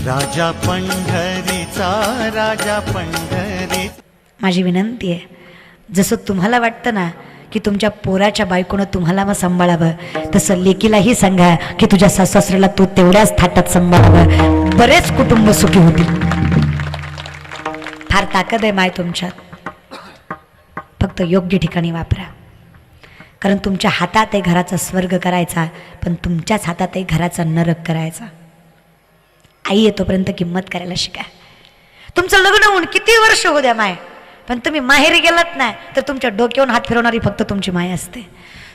राजा पंढरीचा राजा पंढरी. माझी विनंती आहे, जसं तुम्हाला वाटतं ना की तुमच्या पोराच्या बायकोनं तुम्हाला मग सांभाळावं, तसं लेकीलाही सांगा की तुझ्या सासऱ्याला तू तेवढ्याच थाटात सांभाळावं. बरेच कुटुंब सुखी होतील. फार ताकद आहे माय तुमच्यात, फक्त योग्य ठिकाणी वापरा. कारण तुमच्या हातात आहे घराचा स्वर्ग करायचा, पण तुमच्याच हातात आहे घराचा नरक करायचा. आई येतोपर्यंत किंमत करायला शिका. तुमचं लग्न होऊन किती वर्ष होऊ द्या माय, पण तुम्ही माहेरी गेलात ना तर तुमच्या डोक्यावरून हात फिरवणारी फक्त तुमची माय असते.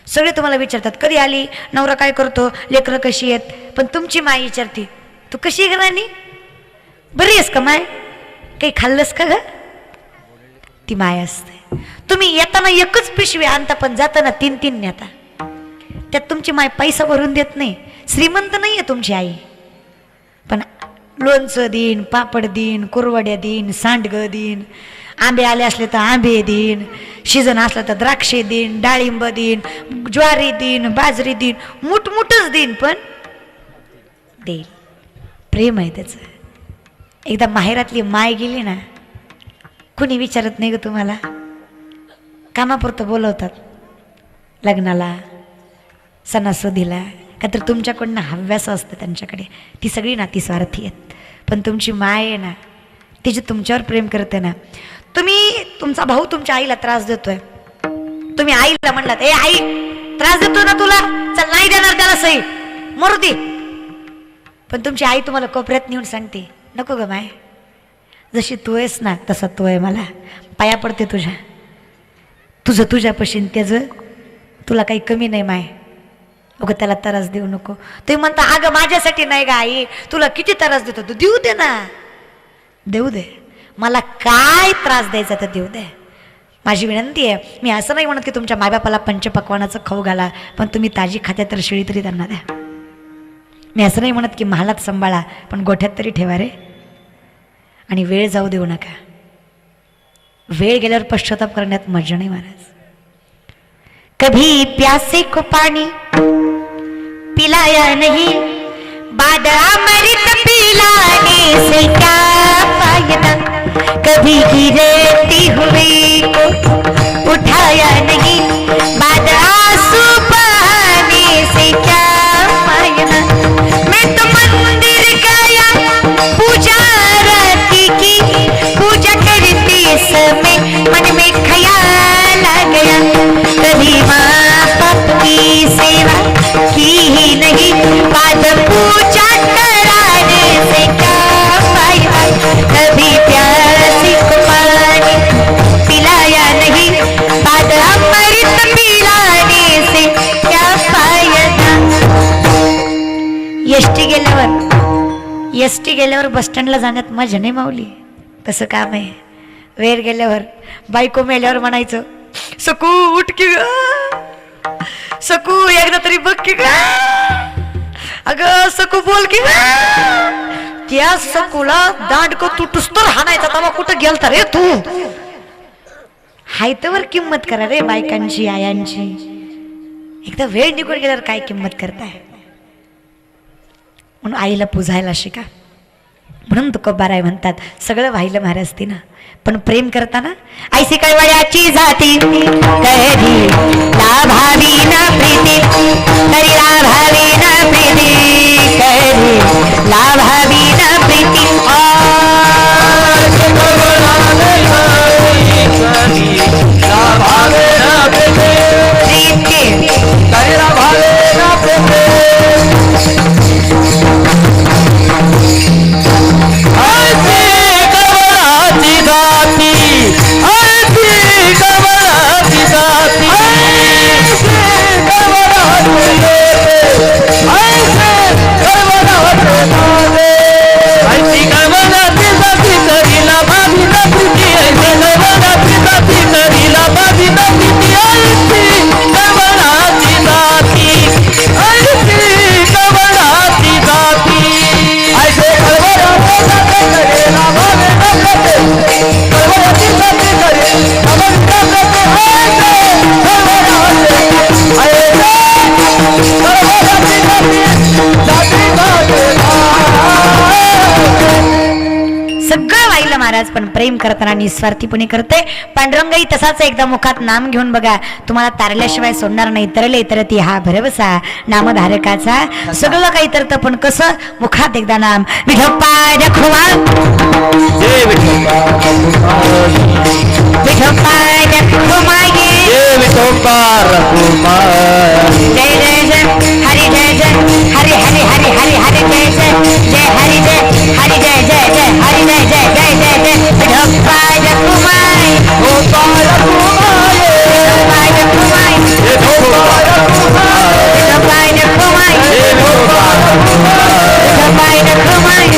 सगळे तुम्हाला विचारतात कधी आली, नवरा काय करतो, लेकरं कशी आहेत, पण तुमची माय विचारते तू कशी आहे राणी, बरी आहेस का माय, काही खाल्लंस का ग. ती माय असते. तुम्ही येताना एकच पिशवी आणता पण जाताना 3-3 नेता. त्यात तुमची माय पैसा भरून देत नाही. श्रीमंत नाही आहे तुमची आई, पण लोणचं देईन, पापड देईन, कुरवड्या देईन, सांडगं देईन, आंबे आले असले तर आंबे देईन, सीजन असलं तर द्राक्षे देईन, डाळिंब देईन, ज्वारी देईन, बाजरी देईन, मुठमुठच देईन, पण देईल. प्रेम आहे त्याचं. एकदा माहेरातली माय गेली ना, कुणी विचारत नाही ग तुम्हाला. कामापुरतं बोलवतात लग्नाला, सणासुदीला, का तर तुमच्याकडनं हव्यास असतं त्यांच्याकडे. ती सगळी नाती स्वार्थी आहेत, पण तुमची माय आहे ना, तिची तुमच्यावर प्रेम करते ना. तुम्ही तुमचा भाऊ तुमच्या आईला त्रास देतोय, तुम्ही आईला म्हणलात ए आई त्रास देतो ना तुला, चल नाही देणार त्याला सही, मरू दे. पण तुमची आई तुम्हाला कोपऱ्यात नेऊन सांगते नको ग माय, जशी तू आहेस ना तसा तू आहे, मला पाया पडते तुझ्या, तुझं तुझ्यापाशी त्याचं तुला काही कमी नाही माय, अगं त्याला त्रास देऊ नको. तुम्ही म्हणता अगं माझ्यासाठी नाही ग आई, तुला किती त्रास देतो तू, देऊ दे ना, देऊ दे, मला काय त्रास द्यायचा तर देऊ दे. माझी विनंती आहे, मी असं नाही म्हणत की तुमच्या मायबापाला पंचपक्वानाचं खाऊ घाला, पण तुम्ही ताजी खात्या तर शिळी तरी त्यांना द्या. मी असं नाही म्हणत की महालात सांभाळा, पण गोठ्यात तरी ठेवा रे. आणि वेळ जाऊ देऊ नका. वेळ गेल्यावर पश्चाताप करण्यात मजा नाही महाराज. कभी प्यासे को पानी पिलाया नहीं, बाद अमृत पिलाने से क्या फायदा, कभी गिरती हुई को उठाया नहीं, बाद आंसू बहाने से क्या फायदा. मैं तो मंदिर गया पूजा आरती की, पूजा करते समय मन में ख्याल आ गया, कभी माँ बाप की सेवा की ही नहीं, बाद पूजा कराने से क्या फायदा, कभी प्यासी को पानी पिलाया नहीं, बाद अमृत पिलाने से क्या फायदा. एसटी गेल्यावर बस स्टँडला जाण्यात मजा नाही माऊली, तसं काम आहे. वेळ गेल्यावर बायको मेल्यावर म्हणायचं सकू उठ की ग, सकू एकदा तरी बघ की ग, अगं सकू बोल की ग. त्या सकूला दांडक तुटूस तर हाणायचा, तेव्हा कुठं गेलता रे तू. हायतवर किंमत करा रे बायकांची, आयांची. एकदा वेळ निघून गेल्यावर काय किंमत करताय. म्हणून आईला पुजायला शिका. म्हणून तुकोबाराय म्हणतात सगळं व्हायला महाराज तिनं, पण प्रेम करताना ऐसी कळवळ्याची जाती, कधी लाभावी ना प्रीती, कधी लाभावी ना प्रीती, कधी लाभावी ना प्रीती. ऐसे पाहिलं महाराज, पण प्रेम करताना निस्वार्थीपणे करते. पांडुरंगही तसाच एकदा मुखात नाम घेऊन बघा, तुम्हाला तारल्याशिवाय सोडणार नाही. तरले तर ती हा भरवसा नामधारकाचा. सगळं काही तरतं, पण कसं? मुखात एकदा नाम. विठोपाय रखुमाई, विठोपाय रखुमाई, जय जय जय हरि, जय जय हरि हरि हरि हरि हरि, जय जय जय हरि, जय हरि, जय जय जय हरि, जय जय जय जय जय. विठोपाय रखुमाई, विठोपाय रखुमाई, विठोपाय रखुमाई, विठोपाय रखुमाई, विठोपाय रखुमाई.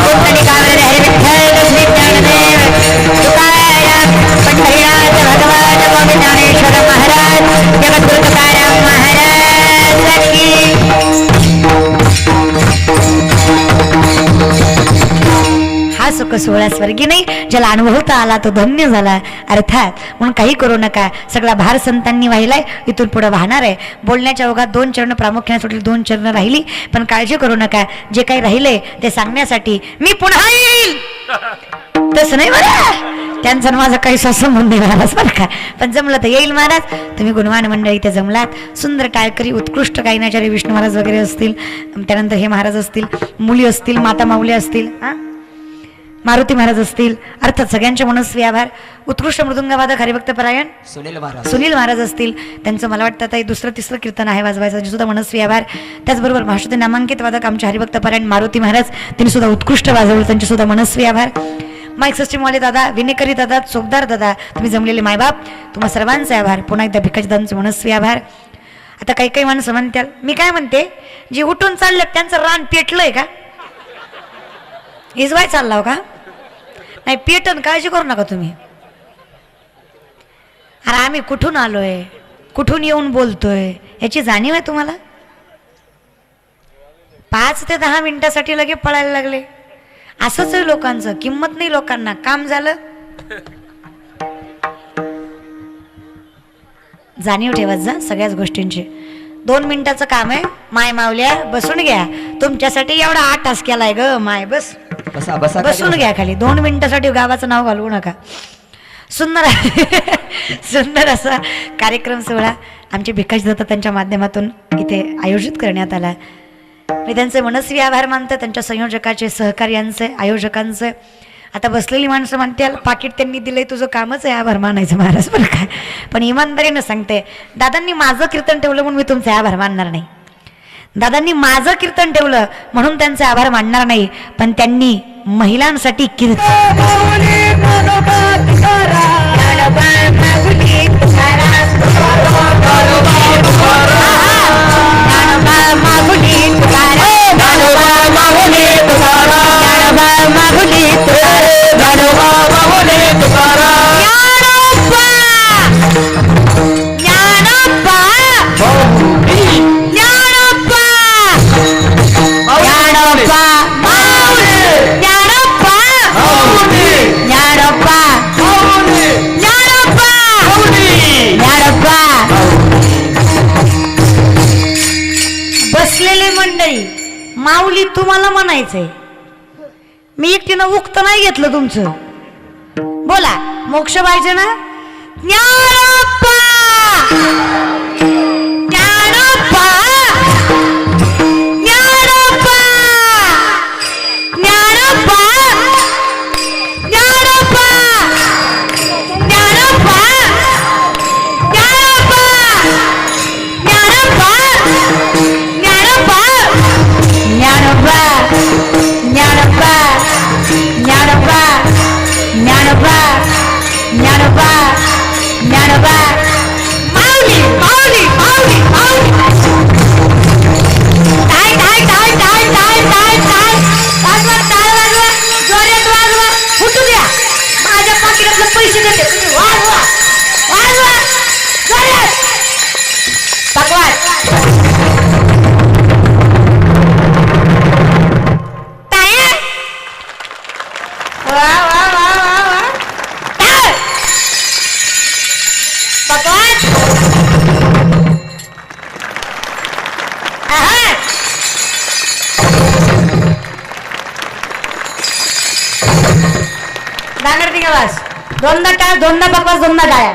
कुंडली कावळे हरी विठ्ठल श्री ज्ञानदेव तुकाराम पंढरीनाथ भगवान स्वामी ज्ञानेश्वर महाराज जगद्गुरु तुकाराम महाराज की. हा सुख सोहळा स्वर्गी नाही, ज्याला अनुभवता आला तो धन्य झाला. अर्थात म्हणून काही करू नका, सगळा भार संतांनी वाहिलाय, इथून पुढे वाहणार आहे. बोलण्याच्या ओघात 2 चरण प्रामुख्याने सुटली, 2 चरण राहिली, पण काळजी करू नका. जे काही राहिले ते सांगण्यासाठी मी पुन्हा येईल तसं नाही बरं, त्यांचा माझा काही संबंध नाही महाराज बरं का. पण जमलं तर येईल महाराज. तुम्ही गुणवान मंडळी इथे जमलात. सुंदर टाळकरी, उत्कृष्ट गायनाचार्य विष्णू महाराज वगैरे असतील, त्यानंतर हे महाराज असतील, मुली असतील, माता माऊली असतील, मारुती महाराज असतील. अर्थात सगळ्यांचे मनस्वी आभार. उत्कृष्ट मृदुंगवादक हरिभक्त परायण सुनील महाराज असतील, त्यांचं मला वाटतं आता 2-3 कीर्तन आहे वाजवायचं, त्यांचे सुद्धा मनस्वी आभार. त्याचबरोबर महाराष्ट्राचे नामांकित वादक आमचे हरिभक्त परायण मारुती महाराज, त्यांनी सुद्धा उत्कृष्ट वाजवलं, त्यांचे सुद्धा मनस्वी आभार. माईक सिस्टीमवाले दादा, विनेकरी दादा, चोपदार दादा, तुम्ही जमलेले मायबाप, तुम्हा सर्वांचे आभार. पुन्हा एकदा भिकाजी दादांचे मनस्वी आभार. आता काही काही माणसं म्हणतात, मी काय म्हणते, जे उठून चाललं त्यांचं रान पेटलंय का? इजवाय चाललाव का? नाही पेटन, काळजी करू नका तुम्ही. अरे आम्ही कुठून आलोय, कुठून येऊन बोलतोय याची जाणीव आहे तुम्हाला? 5 ते 10 मिनिटासाठी लगे पळायला लागले. असंच आहे लोकांचं, किंमत नाही लोकांना. काम झालं, जाणीव ठेवत जा सगळ्याच गोष्टींची. 2 मिनिटाचं काम आहे. माय मावल्या बसून घ्या, तुमच्यासाठी एवढा 8 तास केलाय ग माय. बस बसून घ्या खाली. 2 मिनिटासाठी गावाचं नाव घालवू नका. सुंदर सुंदर असा कार्यक्रम सोहळा आमचे भिकाजी दत्त त्यांच्या माध्यमातून इथे आयोजित करण्यात आला. मी त्यांचे मनस्वी आभार मानते, त्यांच्या संयोजकाचे, सहकार्यांचे, आयोजकांचे. आता बसलेली माणसं म्हणतील पाकिट त्यांनी दिलंय, तुझं कामच आहे आभार मानायचं महाराज बरं काय. पण इमानदारीनं सांगते, दादांनी माझं कीर्तन ठेवलं म्हणून मी तुमचे आभार मानणार नाही. दादांनी माझं कीर्तन ठेवलं म्हणून त्यांचे आभार मानणार नाही. पण त्यांनी महिलांसाठी कीर्तन बसलेले मंडळी, माऊली तुम्हाला म्हणायचंय, मी एकटीनं उक्त नाही घेतलं तुमचं. बोला, मोक्ष पाहिजे ना? ज्ञानोबा ज्ञानोबा ज्ञानोबा ज्ञानोबा ज्ञानोबा ज्ञानोबा ज्ञानोबा ज्ञानोबा ज्ञानोबा ज्ञानोबा ज्ञानोबा ज्ञानोबा ज्ञानोबा ज्ञानोबा ज्ञानोबा माऊली माऊली सांगते का बस दोनदा टाळ दोनदा बकवास दोनदा टाळ्या.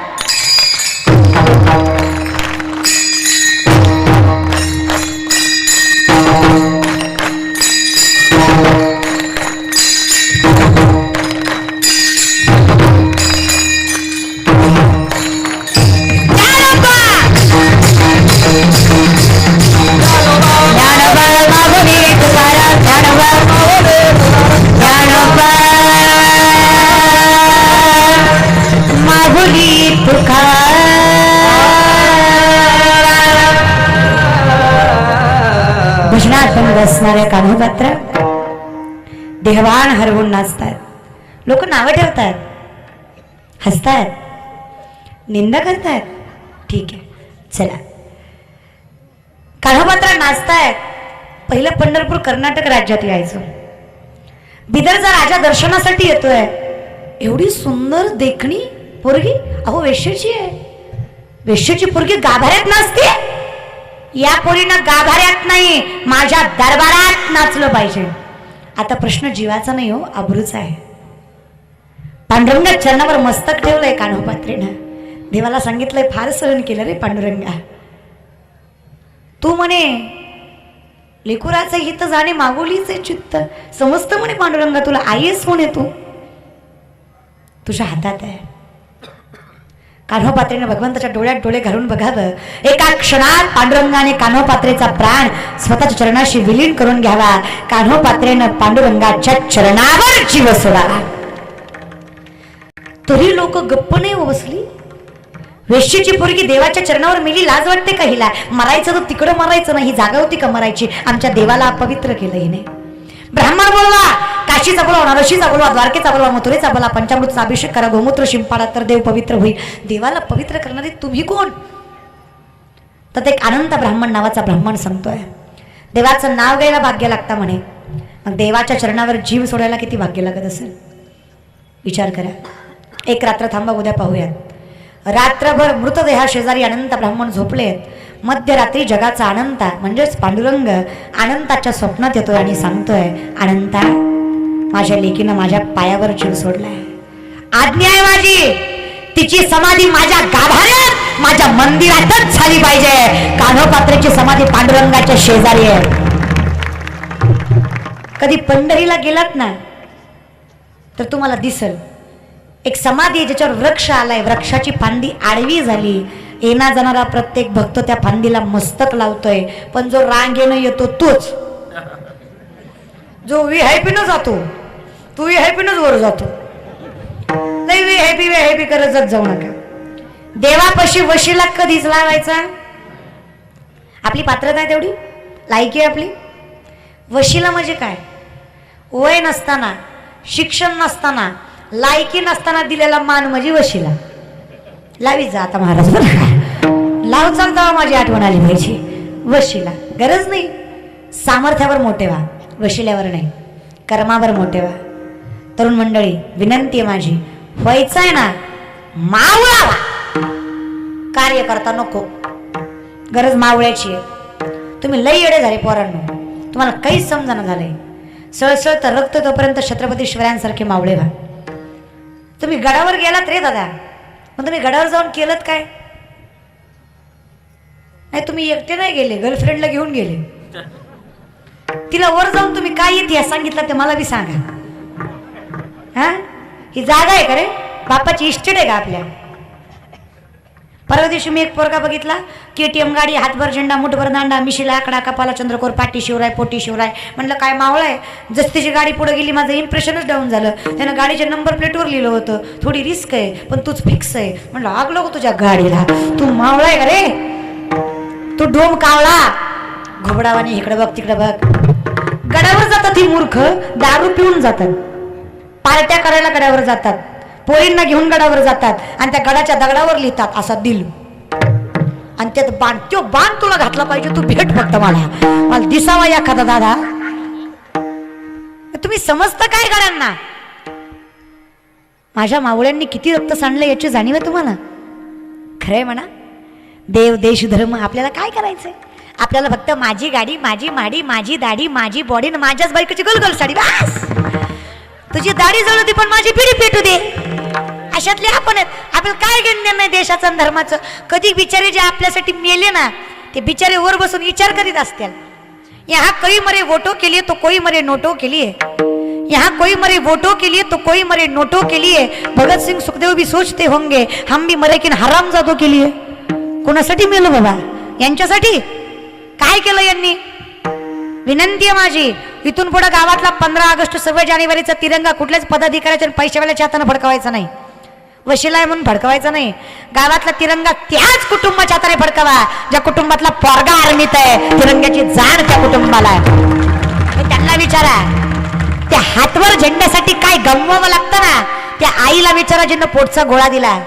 भजनात बंद असणाऱ्या कान्होपात्र देहवान हरवून नाचतात. लोक नावं ठेवतात, हसतात, निंदा करतात. ठीक आहे, चला कान्होपात्र नाचतायत. पहिलं पंढरपूर कर्नाटक राज्यात यायचं. बिदरचा राजा दर्शनासाठी येतोय. एवढी सुंदर देखणी पोरगी, अहो वेश्याची आहे. वेश्याची पोरगी गाभाऱ्यात नाचते. या पोरीनं गाभाऱ्यात नाही माझ्या दरबारात नाचलं पाहिजे. आता प्रश्न जीवाचा नाही हो, अब्रूचा आहे. पांडुरंगा चरणावर मस्तक ठेवलंय कान्होपात्रेनं. देवाला सांगितलंय फार सहन केलं रे पांडुरंगा. तू म्हणे लेकुराचं हित जाणे मागोलीचे चित्त. समजतं म्हणे पांडुरंगा तुला आईस म्हणे तू. तुझ्या हातात आहे. कान्होपात्रेने भगवंताच्या डोळ्यात डोळे घालून बघावं. एका क्षणात पांडुरंगाने कान्होपात्रेचा प्राण स्वतःच्या चरणाशी विलीन करून घ्यावा. कान्होपात्रेनं पांडुरंगाच्या चरणावर जीव सोडावा. तरी लोक गप्प नाही बसली. वेश्येची पोरगी देवाच्या चरणावर मेली, लाज वाटते का हिला? मरायचं तर तिकडं मरायचं नाही, जागा होती का मरायची? आमच्या देवाला अपवित्र केलं हिने. ब्राह्मण बोलवा, काशीचा बोलवा, नरशीचा बोलवा, द्वारकेचा बोलवा, मथुरेचा बोलवा, पंचामृतचा अभिषेक करा, गोमूत्र शिंपाडा तर देव पवित्र होईल. देवाला पवित्र करणारे तुम्ही कोण? तर एक अनंत ब्राह्मण नावाचा ब्राह्मण सांगतोय देवाचं नाव घ्यायला भाग्य लागतं म्हणे. मग देवाच्या चरणावर जीव सोडायला किती भाग्य लागत असेल विचार करा. एक रात्र थांबा, उद्या पाहूयात. रात्रभर मृतदेहा शेजारी अनंत ब्राह्मण झोपलेत. मध्यरात्री जगाचा अनंता म्हणजेच पांडुरंग अनंताच्या स्वप्नात येतोय आणि सांगतोय, अनंता माझ्या लेकीनं माझ्या पायावर जीव सोडलाय. आज्ञा आहे माझी, तिची समाधी माझ्या गाभाऱ्यात माझ्या मंदिरातच झाली पाहिजे. कान्होपात्रेची समाधी पांडुरंगाच्या शेजारी आहे. कधी पंढरीला गेलात ना तर तुम्हाला दिसल एक समाधी आहे ज्याच्यावर वृक्ष आलाय. वृक्षाची फांदी आडवी झाली. येणा जाणारा प्रत्येक भक्त त्या फांदीला मस्तक लावतोय. पण जो रांगेनं येतो तोच, जो व्हीआयपीनं जातो तो व्हीआयपीनंच वर जातो. नाही व्हीआयपी करत जात जाऊ नका. देवापाशी वशीला कधीच लावायचा. आपली पात्रता आहे तेवढी, लायकी आहे आपली. वशीला म्हणजे काय? वय नसताना, शिक्षण नसताना, लायकी नसताना दिलेला मान म्हणजे वशीला. लावी जा आता महाराज बरं का, लाव चालता माझी आठवण आली पाहिजे. वशीला गरज नाही. सामर्थ्यावर मोठे व्हा, वशिल्यावर नाही, कर्मावर मोठे व्हा. तरुण मंडळी विनंती आहे माझी, व्हायचं आहे ना मावळा व्हा. कार्य करता नको. गरज मावळ्याची आहे. तुम्ही लई येडे झाले पोरांनो, तुम्हाला काहीच समजणं झालंय. सळसळ तर रक्त तोपर्यंत छत्रपती शिवरायांसारखे मावळे व्हा. तुम्ही गडावर गेलात रे दादा, मग तुम्ही गडावर जाऊन केलं काय? नाही, तुम्ही एकटे नाही गेले, गर्लफ्रेंडला घेऊन गेले. तिला वर जाऊन तुम्ही काय इतिहास सांगितला ते मला बी सांगा. हा, ही जागा आहे का रे? बापाची इस्टेट आहे का आपल्या? परवा दिवशी मी एक पोरगा बघितला, KTM गाडी, हातभर झेंडा, मुठभर दांडा, मिशीला आकडा, कपाला चंद्रकोर, पाठी शिवराय, पोटी शिवराय. म्हणलं काय मावळा आहे? जस तिची गाडी पुढे गेली माझं इम्प्रेशनच डाऊन झालं. त्यानं गाडीच्या नंबर प्लेटवर लिहिलं होतं थोडी रिस्क आहे पण तूच फिक्स आहे. म्हणलं आग नको तुझ्या गाडीला, तू मावळा आहे का रे? तू डोम कावळा, घोबडावानी इकडे बघ तिकडे बघ. गडावर जातात ही मूर्ख, दारू पिऊन जातात, पार्ट्या करायला गडावर जातात, पोरींना घेऊन गडावर जातात आणि त्या गडाच्या दगडावर लिहितात असा दिल. आणि त्यात बाण, तो बाण तुला घातला पाहिजे, तू भेट फक्त मला दिसावा एखादा दादा. तुम्ही समजता काय गड्यांना? माझ्या मावळ्यांनी किती रक्त सांडलं याची जाणीव आहे तुम्हाला? खरंय म्हणा, देव देश धर्म आपल्याला काय करायचंय? आपल्याला फक्त माझी गाडी, माझी माडी, माझी दाढी, माझी बॉडी, माझ्याच बायकोची गोलगोल साडी, बस. तुझी दाढी जळू दे पण माझी पिढी पेटू दे. अशातले आपण आहेत. आपल्याला काय घेणं नाही देशाचं आणि धर्माचं. कधी बिचारे जे आपल्यासाठी मेले ना ते बिचारे वर बसून विचार करीत असतील. यहाँ कोई मरे वोटों के लिए तो कोई मरे नोटों के लिए. यहाँ कोई मरे वोटों के लिए तो कोई मरे नोटों के लिए. भगत सिंह सुखदेव भी सोचते होंगे हम भी मरे किन हरामजादों के लिए. कोणासाठी मेलो बाबा? यांच्यासाठी. काय केलं यांनी? विनंती आहे माझी, इथून पुढे गावातला 15 ऑगस्ट 26 जानेवारीचा तिरंगा कुठल्याच पदाधिकाऱ्याच्या आणि पैशावाल्याच्या हाताने फडकवायचा नाही. वशिला आहे म्हणून फडकवायचा नाही. गावातला तिरंगा त्याच कुटुंबाच्या हाताने फडकावा ज्या कुटुंबातला पोरगा आर्मीत आहे. तिरंग्याची जाण त्या कुटुंबाला आहे. त्यांना विचारा, त्या हातवर झेंड्यासाठी काय गमवावं लागतं ना, त्या आईला विचारा जिनं पोटचा गोळा दिला.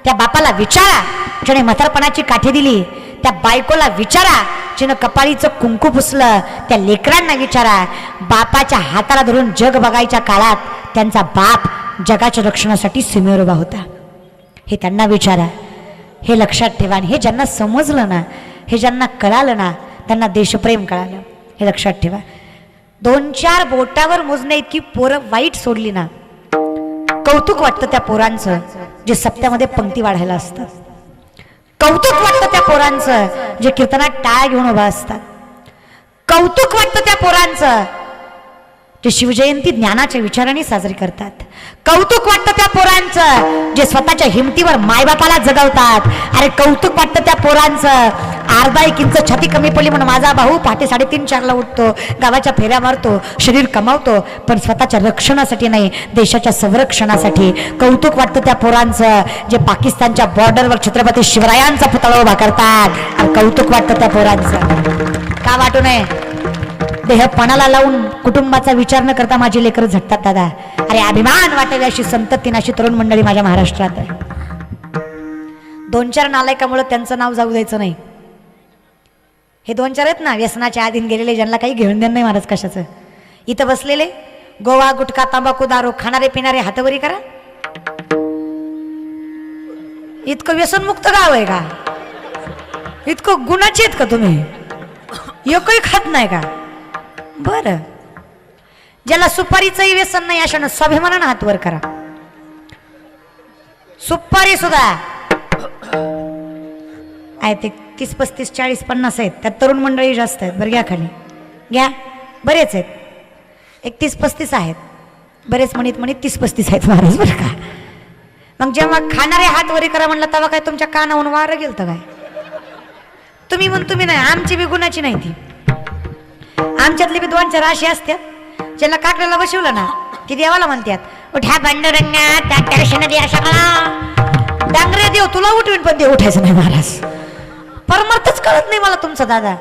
त्या बापाला विचारा ज्याने म्हातारपणाची काठी दिली. त्या बायकोला विचारा जिनं कपाळीचं कुंकू पुसलं. त्या लेकरांना विचारा, बापाच्या हाताला धरून जग बघायच्या काळात त्यांचा बाप जगाच्या रक्षणासाठी सीमेवर उभा होता. हे त्यांना विचारा. हे लक्षात ठेवा. आणि हे ज्यांना समजलं ना, हे ज्यांना कळालं ना, त्यांना देशप्रेम कळालं. हे लक्षात ठेवा. 2-4 बोटावर मोजणे इतकी पोरं वाईट सोडली ना, कौतुक वाटतं त्या पोरांचं जे सप्त्यामध्ये पंक्ती वाढायला असतात. कौतुक वाटतं त्या पोरांचं जे कीर्तनात टाळ घेऊन उभा असतात. कौतुक वाटतं त्या पोरांचं जे शिवजयंती ज्ञानाच्या विचाराने साजरी करतात. कौतुक वाटतं त्या पोरांचं जे स्वतःच्या हिमतीवर मायबापाला जगवतात. अरे कौतुक वाटतं त्या पोरांचं. अर्धा 1 इंच छाती कमी पडली म्हणून माझा भाऊ पहाटे 3:30-4ला उठतो, गावाच्या फेऱ्या मारतो, शरीर कमावतो, पण स्वतःच्या रक्षणासाठी नाही, देशाच्या संरक्षणासाठी. कौतुक वाटतं त्या पोरांचं जे पाकिस्तानच्या बॉर्डरवर छत्रपती शिवरायांचा पुतळा उभा करतात. आणि कौतुक वाटतं त्या पोरांचं. का वाटू नये? देहपणाला लावून कुटुंबाचा विचार न करता माझी लेकरं झटतात दादा. अरे अभिमान वाटेल अशी संतती अशी तरुण मंडळी माझ्या महाराष्ट्रात आहे. 2-4 नालायकामुळे त्यांचं नाव जाऊ द्यायचं नाही. हे 2-4 आहेत ना व्यसनाच्या आधीन गेलेले, ज्यांना काही घेऊन देणं नाही महाराज कशाचं. इथं बसलेले गोवा गुटखा तांबाखू दारू खाणारे पिणारे हातवरी करा. इतकं व्यसनमुक्त गाव आहे का? इतकं गुणाचे आहेत का तुम्ही? एकही खात नाही का? बरं. ज्याला सुपारीचंही व्यसन नाही अशानं स्वाभिमानानं हात वर करा. सुपारी सुद्धा आहे ते 30, 35, 40, 50 आहेत. त्यात तरुण मंडळी जास्त आहेत. बरं घ्या खाली घ्या. बरेच आहेत. 31-35 आहेत. बरेच म्हणत 30-35 आहेत महाराज बरं का. मग जेव्हा खाणारे हात वरी करा म्हणलं तेव्हा काय तुमच्या कानावरून वारं गेलं तर काय? तुम्ही नाही, आमची बी गुणाची नाही ती. आमच्यातले बी 2-4 अशी असतात ज्यांना काकड्याला बसवलं ना की देवाला म्हणतात उठ्या पांडुरंगा त्या दर्शन दे अशा मला डांगरे देव तुला उठवीन पण देव उठायचं नाही महाराज. परमार्थच कळत नाही मला तुमचा दादा.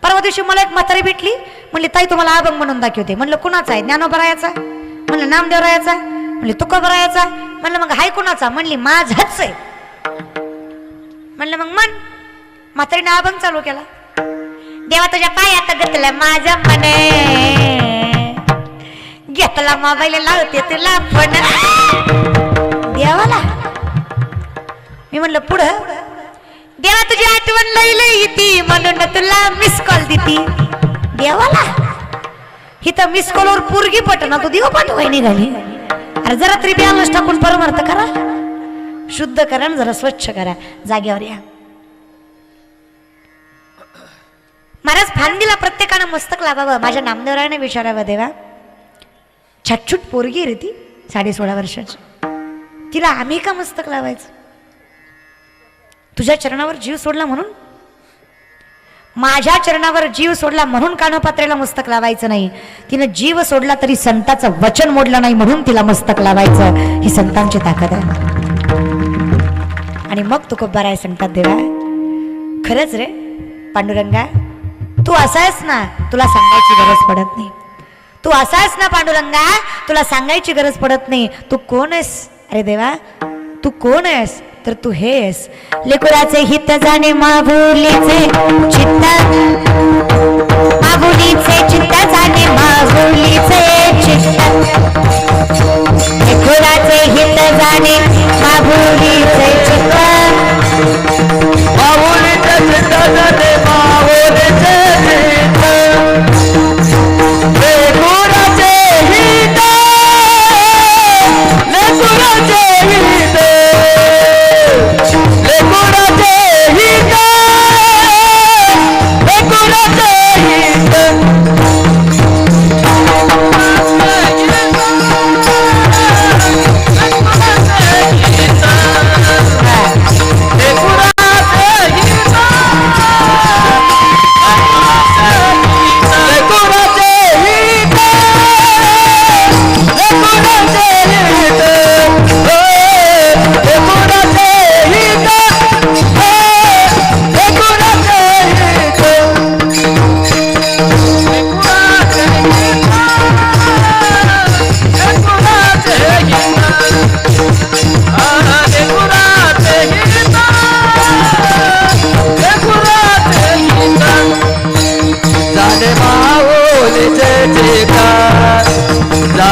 परवा दिवशी मला एक म्हातारी भेटली, म्हणली ताई तुम्हाला अभंग म्हणून दाखवते. म्हणलं कुणाचा आहे? ज्ञानोबरायाचा. म्हणलं नामदेवरायाचा. म्हणली तुकोबरायाचा. म्हणलं मग हाय कुणाचा? म्हणली माझाच आहे. म्हणलं मग मन. म्हातारीने अभंग चालू केला. देवा तुझ्या पायात घेतलं माझं मने, घेतला मोबाईल लावते तुला पण देवाला. मी म्हणलं पुढं. देवा तुझी आठवण लई लई येती म्हणून तुला मिस कॉल देती देवाला. हिथं मिस कॉलवर पोरगी पटना तू देव पाठवाय निघाली. अरे जरा तरी बॅलन्स टाकून परमार्थ करा, शुद्ध करा, जरा स्वच्छ करा, जाग्यावर या. महाराज फांदीला प्रत्येकानं मस्तक लावावं. माझ्या नामदेवरायाने विचारावं देवा छटछूट पोरगी रे ती 16.5 वर्षाची, तिला आम्ही का मस्तक लावायचं? तुझ्या चरणावर जीव सोडला म्हणून? माझ्या चरणावर जीव सोडला म्हणून कानोपात्रेला मस्तक लावायचं नाही. तिनं जीव सोडला तरी संताचं वचन मोडलं नाही म्हणून तिला मस्तक लावायचं. ही संतांची ताकद आहे. आणि मग तुकोबाराय सांगतात देवा खरंच रे पांडुरंगा तू असायस ना, तुला सांगायची गरज पडत नाही. तू असायस ना पांडुरंगा, तुला सांगायची गरज पडत नाही. तू कोण आहेस? अरे देवा तू कोण आहेस? तर तू हेस लेकुराचे हित जाणे माहुलीचे चित्त, माहुलीचे चित्त जाणे माहुलीचे चित्त, लेकुराचे हित जाणे माहुलीचे चित्त, माऊलीचे चित्त जाणे माऊलीचे चित्त, लेकुराचे हित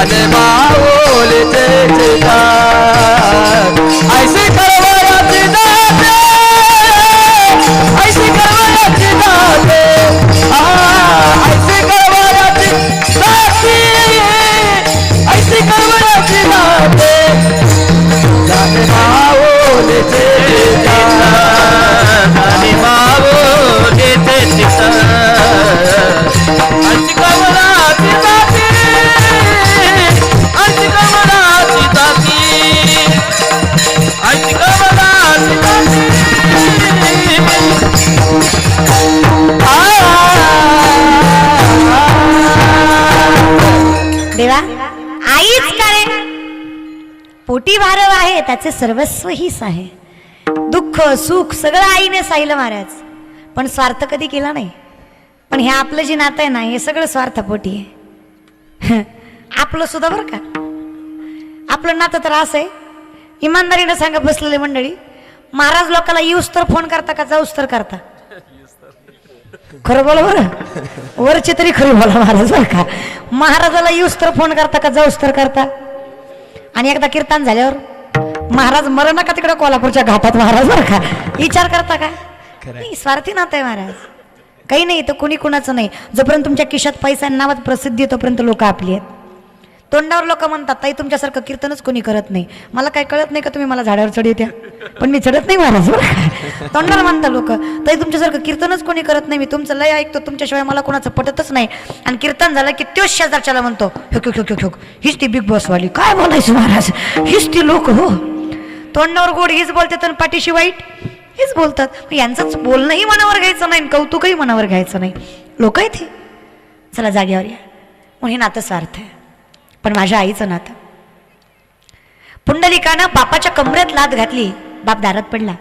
जाने माऊलीचे चितार ऐशी कळवळाची दाते ऐशी कळवळाची दाते ऐशी कळवळाची दाते ऐशी कळवळाची दाते जाने माऊलीचे चितार जाने माऊलीचे चितार ऐशी कळवळाची दाते ऐशी कळवळाची दाते ऐशी कळवळाची दाते देवा आईच काय पोटी भारव आहे त्याचे सर्वस्व हीच आहे. दुःख सुख सगळं आईने साहिलं महाराज, पण स्वार्थ कधी केला नाही. पण हे आपलं जे नातं आहे ना हे सगळं स्वार्थापोटी आहे. आपलं सुद्धा बरं का, आपलं नातं तर असं आहे, इमानदारीनं सांगा बसलेले मंडळी, महाराज लोकांना येऊस तर फोन करता का जाऊस तर करता? खरं बोला बरं, वरची तरी खरी बोला महाराज बरं का. महाराजाला येऊस तर फोन करता का जाऊस तर करता? आणि एकदा कीर्तन झाल्यावर महाराज मरण का तिकडे कोल्हापूरच्या घाटात महाराज बरं का, विचार करता का? नाही, स्वार्थी नातं आहे महाराज. काही नाही तर कुणी कुणाचं नाही. जोपर्यंत तुमच्या खिशात पैसा नावात प्रसिद्धी तोपर्यंत लोक आपली आहेत. तोंडावर लोक म्हणतात ताई तुमच्यासारखं कीर्तनच कोणी करत नाही. मला काय कळत नाही का तुम्ही मला झाडावर चढवत्या, पण मी चढत नाही महाराज बरं का. तोंडावर म्हणतात लोक ताई तुमच्यासारखं कीर्तनच कोणी करत नाही, मी तुमचं लय ऐकतो, तुमच्याशिवाय मला कोणाचं पटतच नाही. आणि कीर्तन झालं की त्योच शेजारच्याला म्हणतो ह्योक ह्योक ह्योक, हीच ती बिग बॉसवाली. काय बोलायचं महाराज, हीच ती लोक. हो, तोंडावर गोड हीच बोलतात आणि पाठीशी वाईट हेच बोलतात. यांचंच बोलणंही मनावर घ्यायचं नाही, कौतुकही मनावर घ्यायचं नाही. लोक आहेत हे. चला जागेवर या. म्हणून हे नातं स्वार्थ आहे. पण माझ्या आईचं नातं, पुंडलिकानं बापाच्या कमरेत लाथ घातली, बाप दारात पडला.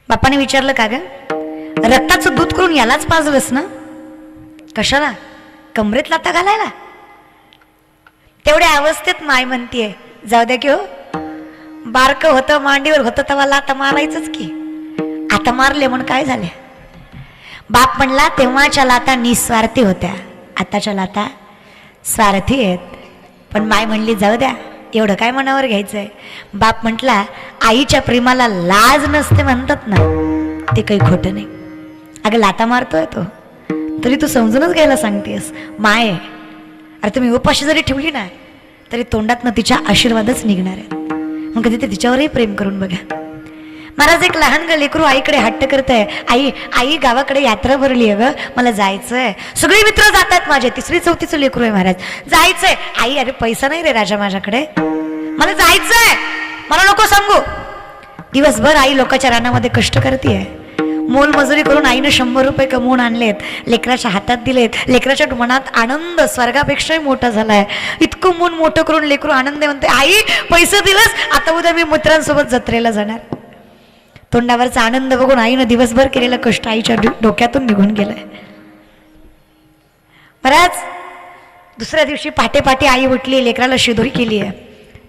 बापाने विचारलं का ग, रक्ताचं दूध करून यालाच पाजलंस ना? कशाला? कमरेत लाथा घालायला? तेवढ्या अवस्थेत माय म्हणतीये जाऊ द्या की हो, बारक होतं मांडीवर होतं तेव्हा लाथा मारायचंच की, आता मारले म्हणून काय झाले? बाप म्हणला तेव्हाच्या लाथा निस्वार्थी होत्या, आताच्या लाथा स्वार्थी आहेत. पण माय म्हणली जाऊ द्या, एवढं काय मनावर घ्यायचंय. बाप म्हटला आईच्या प्रेमाला लाज नसते म्हणतात ना, ते काही खोटं नाही. अगं लाता मारतोय तो तरी तू समजूनच घ्यायला सांगतेस. माय अरे तुम्ही उपाशी जरी ठेवली ना तरी तोंडातनं तिच्या आशीर्वादच निघणार आहेत. मग कधी ते तिच्यावरही प्रेम करून बघा. महाराज एक लहान ग लेकरू आईकडे हट्ट करतंय, आई आई गावाकडे यात्रा भरली आहे ग, मला जायचंय. सगळे मित्र जातात माझे, 3री 4थीचं लेकरू आहे महाराज, जायचंय. आई अरे पैसा नाही रे राजा माझ्याकडे, मला जायचंय, मला नको सांगू. दिवसभर आई लोकांच्या रानामध्ये कष्ट करते, मोलमजुरी करून आईनं 100 रुपये कमवून आणलेत, लेकराच्या हातात दिलेत. लेकराच्या मनात आनंद स्वर्गापेक्षाही मोठा झालाय. इतकं मन मोठं करून लेकरू आनंद म्हणते, आई पैसे दिलंस, आता उद्या मी मित्रांसोबत जत्रेला जाणार. तोंडावरचा आनंद बघून आईनं दिवसभर केलेलं कष्ट आईच्या डोक्यातून निघून गेलंय. बराच दुसऱ्या दिवशी पहाटे पहाटे आई उठली, लेकराला शिदोरी केली आहे,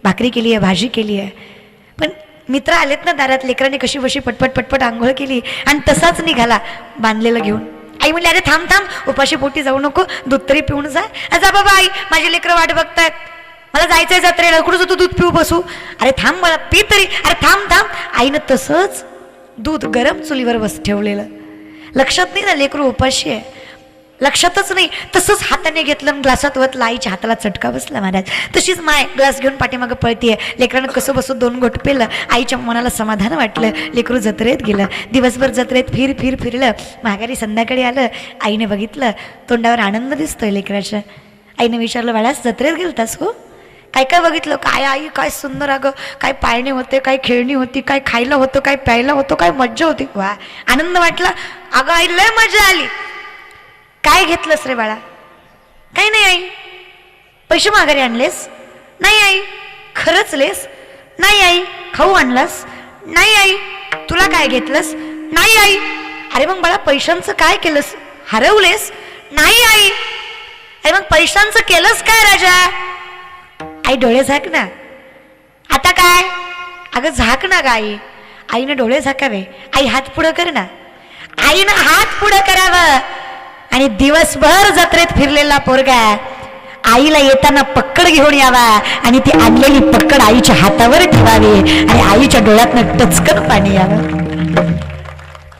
भाकरी केली आहे, भाजी केली आहे. पण मित्र आलेत ना दारात, लेकराने कशी बशी पटपट पटपट आंघोळ केली आणि तसाच निघाला बांधलेलं घेऊन. आई म्हणली अरे थांब थांब, उपाशी पोटी जाऊ नको, दूध तरी पिऊन जा. जा बाबा आई, माझी लेकरं वाट बघतायत, मला जायचंय जत्रेला, कुठं जातो दूध पिऊ बसू. अरे थांब मला पी तरी, अरे थांब थांब. आईनं तसंच दूध गरम चुलीवर बस ठेवलेलं. लक्षात नाही ना लेकरू उपाशी आहे, लक्षातच नाही. तसंच हाताने घेतलं, ग्लासात वतलं, आईच्या हाताला चटका बसला महाराज. तशीच माय ग्लास घेऊन पाठीमागं पळतीये. लेकरानं कसं बसून 2 घोट पेलं, आईच्या मनाला समाधान वाटलं. लेकरू जत्रेत गेलं, दिवसभर जत्रेत फिरलं, माघारी संध्याकाळी आलं. आईने बघितलं, तोंडावर आनंद दिसतोय लेकराच्या. आईने विचारलं बाळास जत्रेत गेलतास हो? काय काय बघितलं? काय आई काय सुंदर, अगं काय पाळणे होते, काय खेळणी होती, काय खायला होतं, काय प्यायला होतं, काय मज्जा होती. वा, आनंद वाटला. अगं आई लय मजा आली. काय घेतलंस रे बाळा? काही नाही आई. पैसे माघारी आणलेस? नाही आई. खरंच लेस? नाही आई. खाऊ आणलास? नाही आई. तुला काय घेतलंस? नाही आई. अरे मग बाळा पैशांचं काय केलंस? हरवलेस? नाही आई. अरे मग पैशांचं केलंस काय राजा? आई डोळे झाक ना. आता काय? अगं झाक ना ग आई. आईनं डोळे झाकावे. आई हात पुढं कर ना. आईनं हात पुढं करावं आणि दिवसभर जत्रेत फिरलेला पोरगा आईला येताना पक्कड घेऊन यावा आणि ती आणलेली पक्कड आईच्या हातावर ठेवावी आणि आईच्या डोळ्यातनं टचकन पाणी यावं.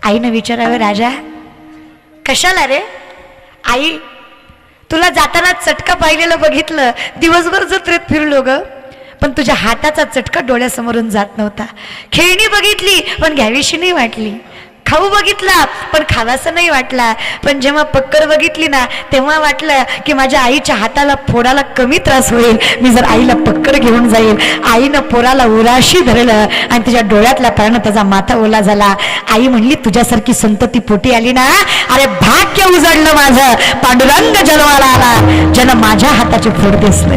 आईनं विचारावं, राजा कशाला रे? आई तुला जाताना चटका पाहिलेलं बघितलं, दिवसभर जत्रेत फिरलो ग, पण तुझ्या हाताचा चटका डोळ्यासमोरून जात नव्हता. खेळणी बघितली पण घ्यावीशी नाही वाटली, खाऊ बघितला पण खावासा नाही वाटला, पण जेव्हा पक्कड बघितली ना तेव्हा वाटलं की माझ्या आईच्या हाताला फोडाला कमी त्रास होईल, मी जर आईला पक्कड घेऊन जाईल. आईनं पोराला उराशी धरलं आणि तिच्या डोळ्यातल्या पाण्यानं त्याचा माथा ओला झाला. आई म्हणली, तुझ्यासारखी संतती पोटी आली ना, अरे भाग्य उजळलं माझं. पांडुरंग जन्माला आला ज्यानं माझ्या हाताचे फोड दिसले.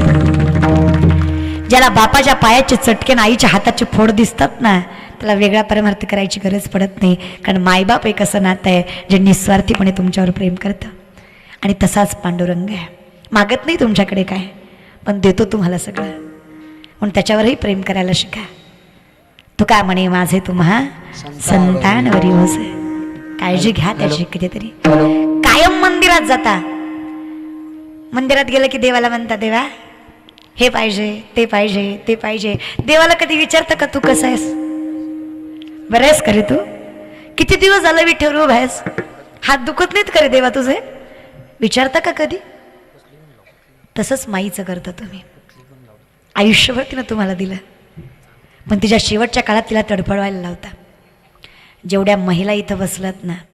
ज्याला बापाच्या पायाचे चटके आणि आईच्या हाताचे फोड दिसतात ना, त्याला वेगळा परमार्थ करायची गरज पडत नाही. कारण मायबाप एक असं नातं आहे जे निस्वार्थीपणे तुमच्यावर प्रेम करतं. आणि तसाच पांडुरंग आहे, मागत नाही तुमच्याकडे काय, पण देतो तुम्हाला सगळं. म्हणून त्याच्यावरही प्रेम करायला शिका. तू काय म्हणे, माझे तुम्हा संतानवरी होस. काळजी घ्या त्याची कितीतरी. कायम मंदिरात जाता, मंदिरात गेलं की देवाला म्हणता, देवा हे पाहिजे, ते पाहिजे, ते पाहिजे. देवाला कधी विचारतं का तू कसं आहेस, बरं आहेस का रे, तू किती दिवस झालं विठ्ठल उभा आहेस, हात दुखत नाहीत का रे देवा तुझे, विचारता का कधी? तसंच माईचं करता तुम्ही. आयुष्यभर तिनं तुम्हाला दिलं, पण तिच्या शेवटच्या काळात तिला तडफडवायला लावता. जेवढ्या महिला इथं बसलात ना,